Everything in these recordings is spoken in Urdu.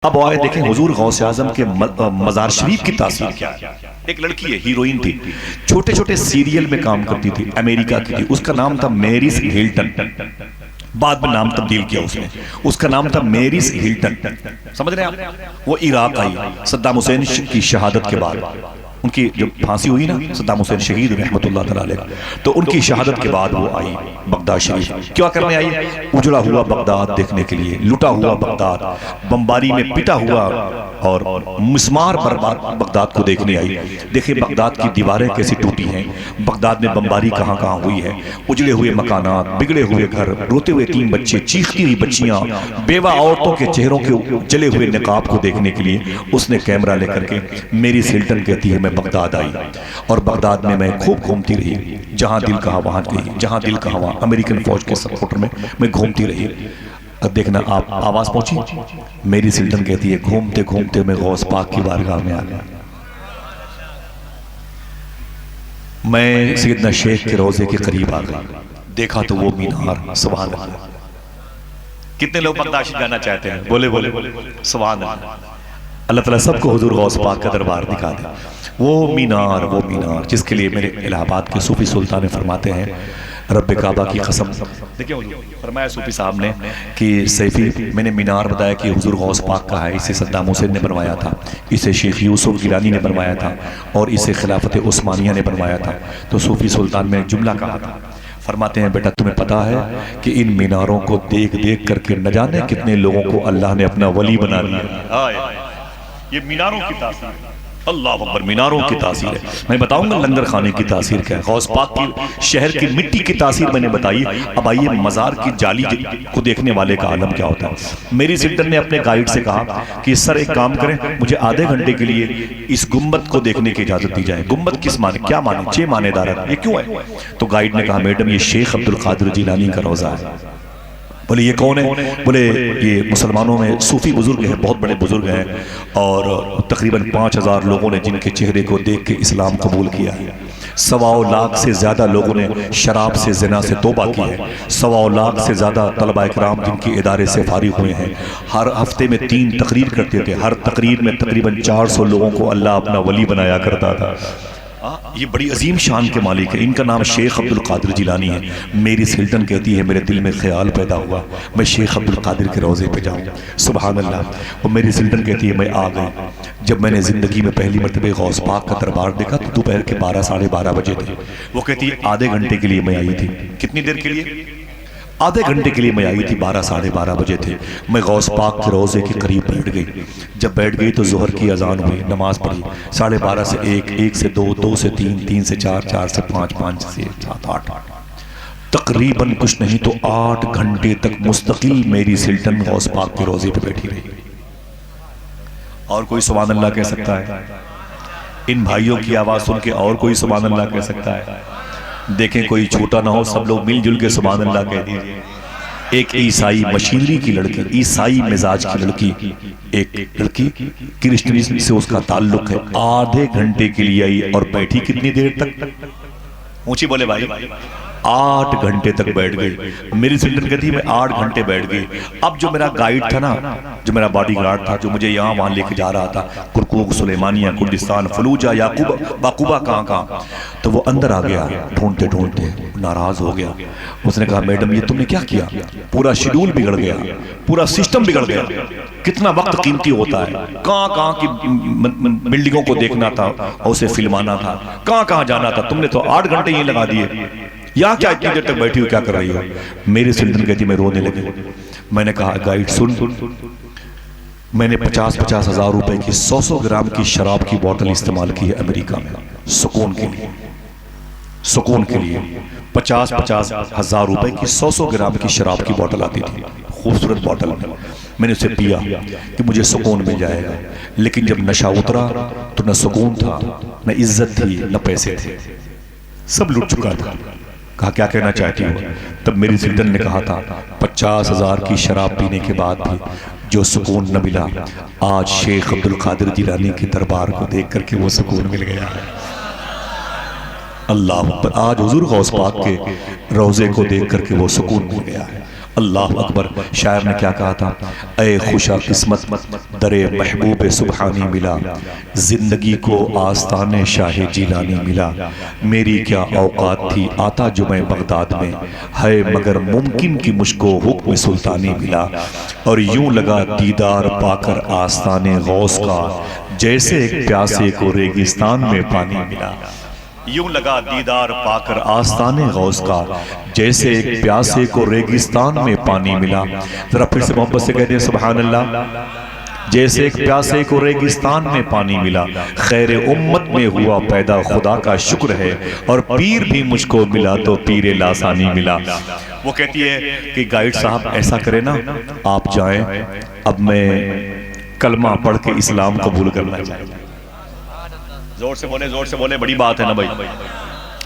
اب آئے دیکھیں حضور غوث اعظم کے مزار شریف کی تاثیر کیا ہے۔ ایک لڑکی ہے، ہیروئن تھی، چھوٹے چھوٹے سیریل میں کام کرتی تھی، امریکہ کی تھی، اس کا نام تھا میریس ہلٹن، بعد میں نام تبدیل کیا اس نے، اس کا نام تھا میریس ہلٹن، سمجھ رہے ہیں آپ؟ وہ عراق آئی صدام حسین کی شہادت کے بعد، ان کی جب پھانسی ہوئی نا صدام حسین شہید رحمت اللہ تعالیٰ علیہ، تو ان کی شہادت کے بعد وہ آئی بغداد شریف۔ کیا کرنے آئی؟ اجڑا ہوا بغداد دیکھنے کے لیے، لٹا ہوا بغداد، بمباری میں پٹا ہوا اور مسمار برباد بغداد کو دیکھنے آئی۔ دیکھیں بغداد کی دیواریں کیسی ٹوٹی ہیں، بغداد میں بمباری کہاں کہاں ہوئی ہے، اجڑے ہوئے مکانات، بگڑے ہوئے گھر، روتے ہوئے 3 بچے، چیختی ہوئی بچیاں، بیوہ عورتوں کے چہروں کے جلے ہوئے نقاب کو دیکھنے کے لیے اس نے کیمرہ لے کر کے، میریس ہلٹن کہتی ہے میں بغداد آئی اور بغداد میں خوب گھومتی رہی، جہاں دل کہا وہاں گئی، جہاں دل کہا وہاں، امریکن فوج کے سپورٹر میں گھومتی رہی۔ اب دیکھنا آپ آواز پہنچی، میریس ہلٹن کہتی ہے گھومتے گھومتے میں غوث پاک کی بارگاہ میں آ گیا، میں سیدنا شیخ کے روضے کے قریب آ گئی، دیکھا تو وہ مینار، سبحان اللہ۔ کتنے لوگ بغداد جانا چاہتے ہیں؟ بولے بولے سبحان اللہ۔ اللہ تعالیٰ سب کو حضور غوث پاک کا دربار دکھا دے۔ وہ مینار جس کے لیے میرے الہ آباد کے صوفی سلطان فرماتے ہیں رب کعبہ کی قسم، دیکھیں حضور فرمایا صوفی صاحب نے کہ سیفی میں نے مینار بتایا کہ حضور غوث پاک کا ہے، اسے صدام حسین نے بنوایا تھا، اسے شیخ یوسف گیلانی نے بنوایا تھا اور اسے خلافت عثمانیہ نے بنوایا تھا۔ تو صوفی سلطان میں جملہ کہا تھا، فرماتے ہیں بیٹا تمہیں پتا ہے کہ ان میناروں کو دیکھ دیکھ کر کے نہ جانے کتنے لوگوں کو اللہ نے اپنا ولی بنا لیا۔ یہ میناروں کی تاثیر ہے، اللہ اکبر، میناروں کی تاثیر ہے۔ میں بتاؤں گا لنگر خانے کی تاثیر کیا ہے، غوث پاک کی شہر کی مٹی کی تاثیر میں نے بتائی۔ اب آئیے مزار کی جالی کو دیکھنے والے کا عالم کیا ہوتا ہے۔ میریس ہلٹن نے اپنے گائیڈ سے کہا کہ سر ایک کام کریں، مجھے آدھے گھنٹے کے لیے اس گنبد کو دیکھنے کی اجازت دی جائے۔ گنبد کس معنی، کیا معنی؟ 6 معنی دار ہے، یہ کیوں ہے؟ تو گائیڈ نے کہا میڈم یہ شیخ عبدالقادر جیلانی کا روضہ ہے۔ بولے یہ کون ہے؟ بولے یہ مسلمانوں میں صوفی بزرگ ہیں، بہت بڑے بزرگ ہیں اور تقریباً 5000 لوگوں نے جن کے چہرے کو دیکھ کے اسلام قبول کیا ہے، 1.25 لاکھ سے زیادہ لوگوں نے شراب سے زنا سے توبہ کی ہے، 1.25 لاکھ سے زیادہ طلبہ اکرام جن کی ادارے سے فارغ ہوئے ہیں، ہر ہفتے میں 3 تقریر کرتے تھے، ہر تقریر میں تقریباً 400 لوگوں کو اللہ اپنا ولی بنایا کرتا تھا۔ یہ بڑی عظیم شان کے مالک ہے، ان کا نام شیخ عبدالقادر جیلانی ہے۔ میریس ہلٹن کہتی ہے میرے دل میں خیال پیدا ہوا میں شیخ عبدالقادر کے روضے پہ جاؤں، سبحان اللہ۔ اور میریس ہلٹن کہتی ہے میں آ گئی، جب میں نے زندگی میں پہلی مرتبہ غوث پاک کا دربار دیکھا تو دوپہر کے 12 ساڑھے 12 بجے تھے۔ وہ کہتی ہے آدھے گھنٹے کے لیے میں آئی تھی۔ کتنی دیر کے لیے؟ آدھے گھنٹے کے لیے میں آئی تھی، 12 ساڑھے 12 بجے تھے۔ میں غوث پاک کے روضے کے قریب بیٹھ گئی، جب بیٹھ گئی تو ظہر کی اذان ہوئی، نماز پڑھی، 12:30 سے 1، 1 سے 2، 2 سے 3، 3 سے 4، 4 سے 5، 5 سے 7، 8، تقریباً کچھ نہیں تو 8 گھنٹے تک مستقل میریس ہلٹن غوث پاک کے روضے پہ بیٹھی رہی۔ اور کوئی سبحان اللہ کہہ سکتا ہے؟ ان بھائیوں کی آواز سن کے اور کوئی سبحان اللہ کہہ سکتا ہے؟ دیکھیں کوئی چھوٹا نہ ہو، سب لوگ مل جل کے سبحان اللہ کہہ دیجئے۔ ایک عیسائی مشینری کی لڑکی، عیسائی مزاج کی لڑکی، ایک لڑکی کرسچنزم سے اس کا تعلق ہے، آدھے گھنٹے کے لیے آئی اور بیٹھی کتنی دیر تک؟ اونچی بولے بھائی، 8 گھنٹے تک بیٹھ گئی۔ میریس ہلٹن کہتی ہے میں 8 گھنٹے بیٹھ گئی۔ اب جو میرا گائیڈ تھا نا، جو میرا باڈی گارڈ تھا، جو مجھے یہاں وہاں لے کے جا رہا تھا، کرکوک، سلیمانیہ، کردستان، فلوجہ، باقوبہ کہاں، تو وہ اندر آ گیا، ڈھونڈتے ڈھونڈتے ناراض ہو گیا۔ اس نے کہا میڈم یہ تم نے کیا کیا؟ پورا شیڈول بگڑ گیا، پورا سسٹم بگڑ گیا، کتنا وقت قیمتی ہوتا ہے، کہاں کی بلڈنگوں کو دیکھنا تھا اور اسے فلمانا تھا، کہاں جانا تھا، تم نے تو 8 گھنٹے ہی لگا دیے، یا کیا اتنی دیر تک بیٹھی ہو، کیا کر رہی ہو؟ میریس ہلٹن کہتی میں رونے لگی۔ میں نے کہا گائیڈ سن، میں نے 50-50 ہزار روپے کی 100 گرام کی شراب کی بوتل استعمال کی ہے امریکہ میں، سکون کے لیے، سکون کے لیے 50-50 ہزار روپے کی 100 گرام کی شراب کی بوتل آتی تھی، خوبصورت بوتل میں نے اسے پیا کہ مجھے سکون مل جائے گا، لیکن جب نشہ اترا تو نہ سکون تھا، نہ عزت تھی، نہ پیسے تھے، سب لٹ چکا تھا۔ کہا کیا کہنا چاہتی ہو؟ تب میریس ہلٹن نے کہا تھا 50 ہزار کی شراب پینے کے بعد بھی جو سکون نہ ملا، آج شیخ عبدالقادر جیلانی کے دربار کو دیکھ کر کے وہ سکون مل گیا ہے۔ اللہ اکبر، آج حضور غوث پاک کے روضے کو دیکھ کر کے وہ سکون مل گیا ہے۔ اللہ اکبر. شاعر نے کیا کہا تھا؟ اے خوشا قسمت در محبوب سبحانی ملا، زندگی کو آستان شاہ جیلانی ملا. میری کیا اوقات تھی آتا جمعہ بغداد میں، ہے مگر ممکن کی مجھ کو حکم سلطانی ملا. اور یوں لگا دیدار پا کر آستان غوث کا، جیسے ایک پیاسے کو ریگستان میں پانی ملا. یوں لگا دیدار پا کر آستان غوث کا، جیسے ایک پیاسے کو ریگستان میں پانی ملا. ذرا پھر سے محبت سے کہتے ہیں سبحان اللہ. جیسے ایک پیاسے کو ریگستان میں پانی ملا، خیر امت میں ہوا پیدا خدا کا شکر ہے، اور پیر بھی مجھ کو ملا تو پیر لاسانی ملا. وہ کہتی ہے کہ گائیڈ صاحب ایسا کرے نا، آپ جائیں، اب میں کلمہ پڑھ کے اسلام قبول کرنا چاہیے. زور سے بولے بڑی بات ہے نا بھائی.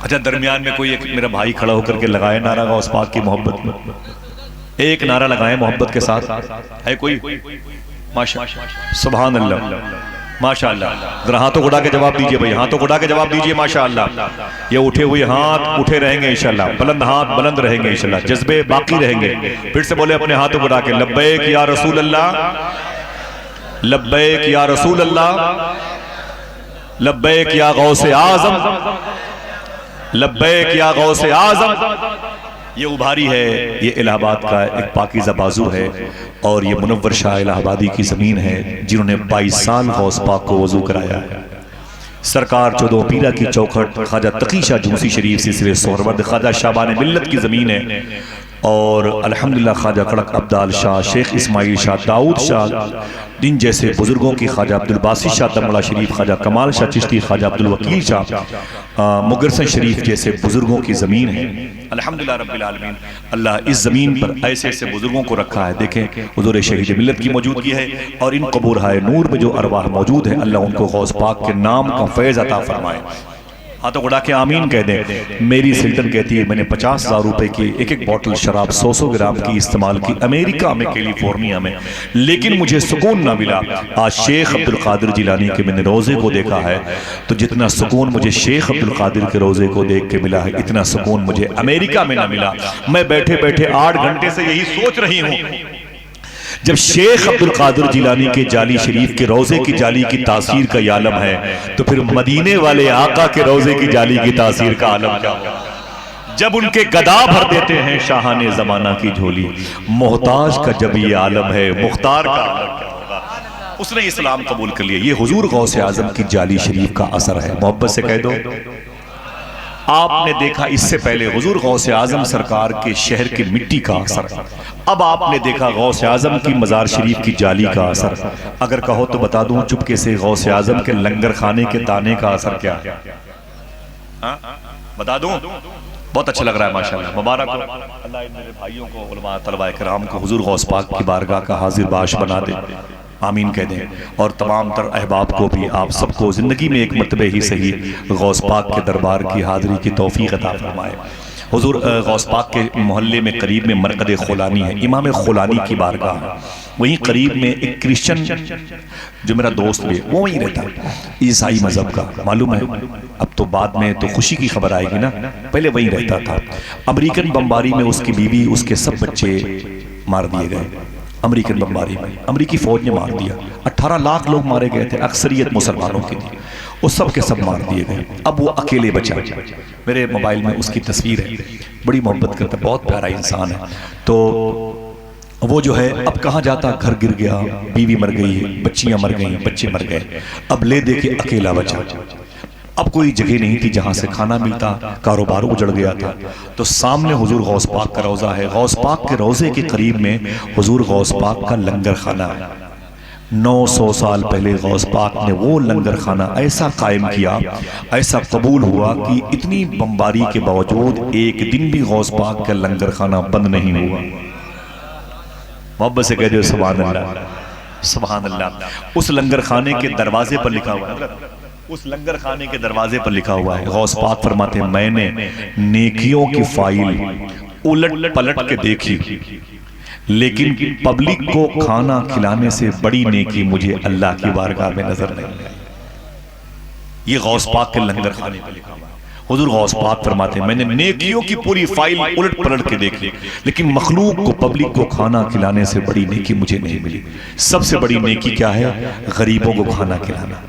اچھا درمیان میں کوئی ایک میرا بھائی کھڑا ہو کر کے لگائے نعرہ غوث پاک کی محبت میں، ایک نعرہ لگائے محبت کے ساتھ. ہے کوئی؟ ماشاءاللہ سبحان اللہ ماشاءاللہ. ذرا ہاتھوں کو اٹھا کے جواب دیجئے بھائی، ہاتھوں کو اٹھا کے جواب دیجئے. ماشاءاللہ. یہ اٹھے ہوئے ہاتھ اٹھے رہیں گے انشاءاللہ، بلند ہاتھ بلند رہیں گے انشاءاللہ، جذبے باقی رہیں گے. پھر سے بولے اپنے ہاتھوں کو اٹھا کے، لبیک یا رسول اللہ، لبیک یا رسول اللہ، لبیک یا غوث اعظم، لبیک یا غوث اعظم. یہ ابھاری ہے، یہ الہ آباد کا ایک پاکیزہ بازو ہے، اور یہ منور شاہ الہ آبادی کی زمین ہے جنہوں نے 22 سال غوث پاک کو وضو کرایا ہے. سرکار چودہ پیرہ کی چوکھٹ خواجہ تقی شاہ جوسی شریف سلسلے سہرورد خواجہ شعبان ملت کی زمین ہے، اور الحمدللہ خواجہ کڑک عبدال شاہ، شیخ اسماعیل شاہ، داؤد شاہ، جن جیسے بزرگوں کی، خواجہ عبدالباسی شاہ دمڑا شریف، خواجہ کمال شاہ چشتی، خواجہ عبدالوکیل شاہ مگرسن شریف جیسے بزرگوں کی زمین ہے. الحمدللہ رب العالمین. اللہ اس زمین پر ایسے ایسے بزرگوں کو رکھا ہے. دیکھیں حضور شہید ملت کی موجودگی ہے، اور ان قبورہائے نور میں جو ارواح موجود ہیں، اللہ ان کو غوث پاک کے نام کا فیض عطا فرمائے. ہاتھوں کو اٹھا کے آمین کہہ دیں. میری سلطن کہتی ہے میں نے 50,000 روپے کی ایک ایک بوٹل شراب 100 گرام کی استعمال کی امریکہ میں، کیلیفورنیا میں، لیکن مجھے سکون نہ ملا. آج شیخ عبدالقادر جیلانی کے میں نے روزے کو دیکھا ہے، تو جتنا سکون مجھے شیخ عبدالقادر کے روزے کو دیکھ کے ملا ہے، اتنا سکون مجھے امریکہ میں نہ ملا. میں بیٹھے بیٹھے 8 گھنٹے سے یہی سوچ رہی ہوں، جب شیخ عبدالقادر جیلانی کے جالی شریف کے روزے کی جالی کی تاثیر کا یہ عالم ہے، تو پھر مدینے والے آقا کے روزے کی جالی کی تاثیر کا عالم کیا ہوگا؟ جب ان کے گدا بھر دیتے ہیں شاہان زمانہ کی جھولی، محتاج کا جب یہ عالم ہے، مختار کا عالم کیا ہوگا؟ اس نے اسلام قبول کر لیا. یہ حضور غوث اعظم کی جالی شریف کا اثر ہے. محبت سے کہہ دو. آپ نے دیکھا اس سے پہلے حضور غوث اعظم سرکار کے شہر کی مٹی کا اثر، اب آپ نے دیکھا غوث اعظم کی مزار شریف کی جالی کا اثر. اگر کہو تو بتا دوں چپکے سے، غوث اعظم کے لنگر خانے کے دانے کا اثر کیا ہے؟ بتا دوں؟ بہت اچھا لگ رہا ہے ماشاءاللہ. مبارک ہو. اللہ ان میرے بھائیوں کو، علماء طلباء کرام کو حضور غوث پاک کی بارگاہ کا حاضر باش بنا دے. آمین کہہ دیں. اور تمام تر احباب کو بھی، آپ سب کو زندگی میں ایک مرتبہ ہی صحیح غوث پاک کے دربار کی حاضری کی توفیق عطا فرمائے. حضور غوث پاک کے محلے میں قریب میں مرقد خولانی ہے، امام خولانی کی بارگاہ ہے. وہیں قریب میں ایک کرسچن جو میرا دوست بھی وہ وہیں رہتا ہے، عیسائی مذہب کا. معلوم ہے اب تو بعد میں تو خوشی کی خبر آئے گی نا، پہلے وہیں رہتا تھا. امریکن بمباری میں اس کی بیوی، اس کے سب بچے مار دیے گئے. امریکن بمباری میں امریکی فوج نے مار دیا. 18 لاکھ لوگ مارے گئے تھے، اکثریت مسلمانوں کی تھی. وہ سب کے سب مار دیے گئے. اب وہ اکیلے بچا. میرے موبائل میں اس کی تصویر ہے، بڑی محبت کرتا ہے، بہت پیارا انسان ہے. تو وہ جو ہے اب کہاں جاتا، گھر گر گیا، بیوی مر گئی، بچیاں مر گئیں، بچے مر گئے. اب لے دے کے اکیلا بچا. اب کوئی جگہ نہیں تھی جہاں سے کھانا ملتا، کاروبار اجڑ گیا تھا. تو سامنے حضور غوث پاک کا روضہ ہے. غوث پاک کے روضے کے قریب میں حضور غوث پاک کا لنگر خانہ ہے. 900 سال پہلے غوث پاک نے وہ لنگر خانہ ایسا قائم کیا، ایسا قبول ہوا کہ اتنی بمباری کے باوجود ایک دن بھی غوث پاک کا لنگر خانہ بند نہیں ہوا. محبت سے کہہ دو سبحان اللہ سبحان اللہ. اس لنگر خانے کے دروازے پر لکھا ہوا ہے، اس لنگر خانے کے دروازے پر لکھا ہوا ہے، غوث پاک فرماتے ہیں میں نے نیکیوں کی فائل الٹ پلٹ کے دیکھی، لیکن پبلک کو کھانا کھلانے سے بڑی نیکی مجھے اللہ کی بارگاہ میں نظر نہیں آئی. یہ غوث پاک کے لنگر خانے پر لکھا ہوا ہے. حضور غوث پاک فرماتے ہیں میں نے نیکیوں کی پوری فائل الٹ پلٹ کے دیکھی، لیکن مخلوق کو پبلک کو کھانا کھلانے سے بڑی نیکی مجھے نہیں ملی۔ سب سے بڑی نیکی کیا ہے؟ غریبوں کو کھانا کھلانا۔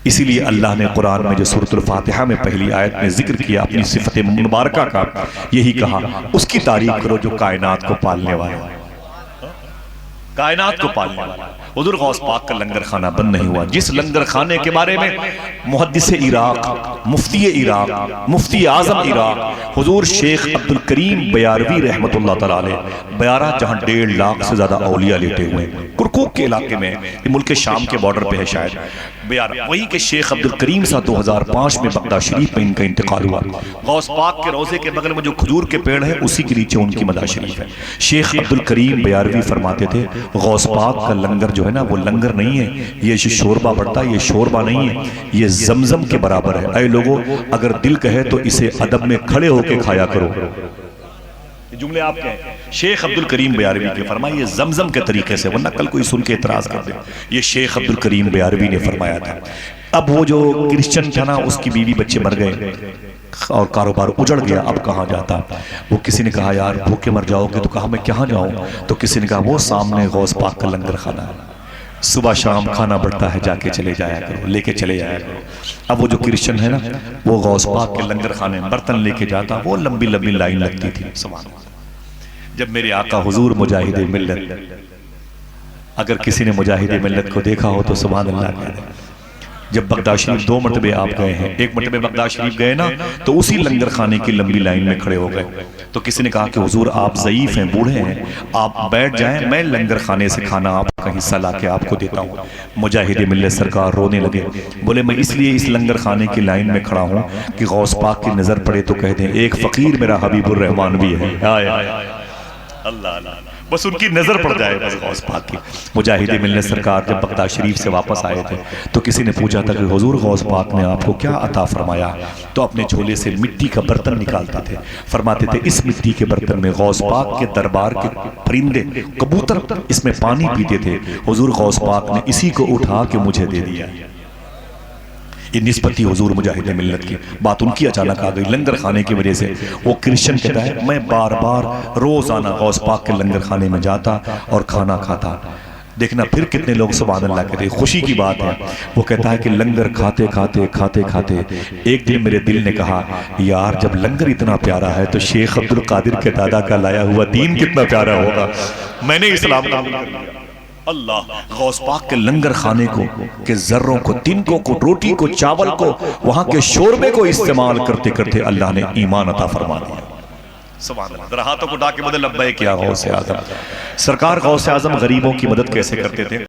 اسی لیے اللہ نے قرآن میں جو سورۃ الفاتحہ میں پہلی آیت میں ذکر کیا اپنی صفت مبارکہ کا، یہی کہا اس کی تعریف کرو جو کائنات کو پالنے والا، کائنات کو پالنے والا۔ حضور غوث پاک کا لنگر خانہ بند نہیں ہوا، جس لنگر خانے کے بارے میں محدث عراق، مفتی عراق، مفتی اعظم عراق حضور شیخ عبدالکریم بیاروی رحمت اللہ تعالیٰ علیہ، بیارہ جہاں 1.5 لاکھ سے زیادہ اولیاء لیٹے ہوئے ہیں، کرکوک کے علاقے میں، یہ ملک شام کے بارڈر پہ ہے شاید بیارہ، وہی کہ شیخ عبدالکریم صاحب 2005 میں بغداد شریف میں ان کا انتقال ہوا۔ غوث پاک کے روضے کے بغل میں جو کھجور کے پیڑ ہیں اسی کے نیچے ان کی مزار شریف ہے۔ شیخ عبدالکریم بیاروی فرماتے تھے غوث پاک کا لنگر جو ہے نا وہ لنگر نہیں ہے، یہ شوربہ بڑھتا ہے، یہ شوربہ نہیں ہے، یہ زمزم کے برابر ہے۔ اے لوگوں اگر دل کہے تو اسے ادب میں کھڑے ہو کے کھایا کرو۔ یہ جملے آپ کے ہیں شیخ عبدالکریم بیاروی کے، فرمایا یہ زمزم کے طریقے سے، ورنہ کل کوئی سن کے اعتراض کر دے۔ یہ شیخ عبدالکریم بیاروی نے فرمایا تھا۔ اب وہ جو کرسچن تھا نا اس کی بیوی بچے مر گئے اور کاروبار اجڑ گیا، اب کہاں جاتا؟ وہ کسی نے کہا یار بھوکے مر جاؤ گے، تو کہا میں کہاں جاؤں؟ تو کسی نے کہا وہ سامنے غوث پاک کا لنگر خانہ ہے، صبح شام کھانا بڑھتا ہے، جا کے چلے جایا کرو، لے کے چلے جایا کرو۔ اب وہ جو کرسچن ہے نا وہ غوث پاک کے لنگر خانے برتن لے کے جاتا، وہ لمبی لمبی لائن لگتی تھی۔ سبحان اللہ۔ جب میرے آقا حضور مجاہد ملت، اگر کسی نے مجاہد ملت کو دیکھا ہو تو سبحان اللہ کہہ دے۔ جب بغداد شریف 2 مرتبے آپ گئے ہیں، ایک مرتبہ بغداد شریف گئے نا تو اسی لنگر خانے کی لمبی لائن میں کھڑے ہو گئے، تو کسی نے کہا کہ حضور آپ ضعیف ہیں، بوڑھے ہیں، آپ بیٹھ جائیں، میں لنگر خانے سے کھانا آپ کا حصہ لا کے آپ کو دیتا ہوں۔ مجاہد ملت سرکار رونے لگے، بولے میں اس لیے اس لنگر خانے کی لائن میں کھڑا ہوں کہ غوث پاک کی نظر پڑے تو کہہ دیں ایک فقیر میرا حبیب الرحمن بھی ہے۔ اللہ اللہ، بس ان کی نظر پڑ جائے بس غوث پاک کی۔ مجاہد ملت سرکار جب بغداد شریف سے واپس آئے تھے تو کسی نے پوچھا تھا کہ حضور غوث پاک نے آپ کو کیا عطا فرمایا؟ تو اپنے جھولے سے مٹی کا برتن نکالتے تھے، فرماتے تھے اس مٹی کے برتن میں غوث پاک کے دربار کے پرندے کبوتر اس میں پانی پیتے تھے، حضور غوث پاک نے اسی کو اٹھا کے مجھے دے دیا۔ یہ نسبت تھی حضور مجاہد ملت کی۔ بات ان کی اچانک آ گئی لنگر خانے کی وجہ سے۔ وہ کرسچن کہتا ہے میں بار بار روزانہ غوث پاک کے لنگر خانے میں جاتا اور کھانا کھاتا۔ دیکھنا پھر کتنے لوگ سبحان اللہ کہتے ہیں، خوشی کی بات ہے۔ وہ کہتا ہے کہ لنگر کھاتے کھاتے کھاتے کھاتے ایک دن میرے دل نے کہا یار جب لنگر اتنا پیارا ہے تو شیخ عبدالقادر کے دادا کا لایا ہوا دین کتنا پیارا ہوگا، میں نے اسلام قبول کر لیا۔ اللہ غوث پاک کے لنگر خانے کو کہ ذروں کو، تنکوں کو، روٹی کو، چاول کو، وہاں کے شوربے کو استعمال کرتے کرتے اللہ نے ایمان عطا فرما دیا۔ سبحان اللہ۔ ذرا ہاتھوں کو ڈا کے بدل لبیک یا غوث اعظم۔ سرکار غوث اعظم غریبوں کی مدد کیسے کرتے تھے؟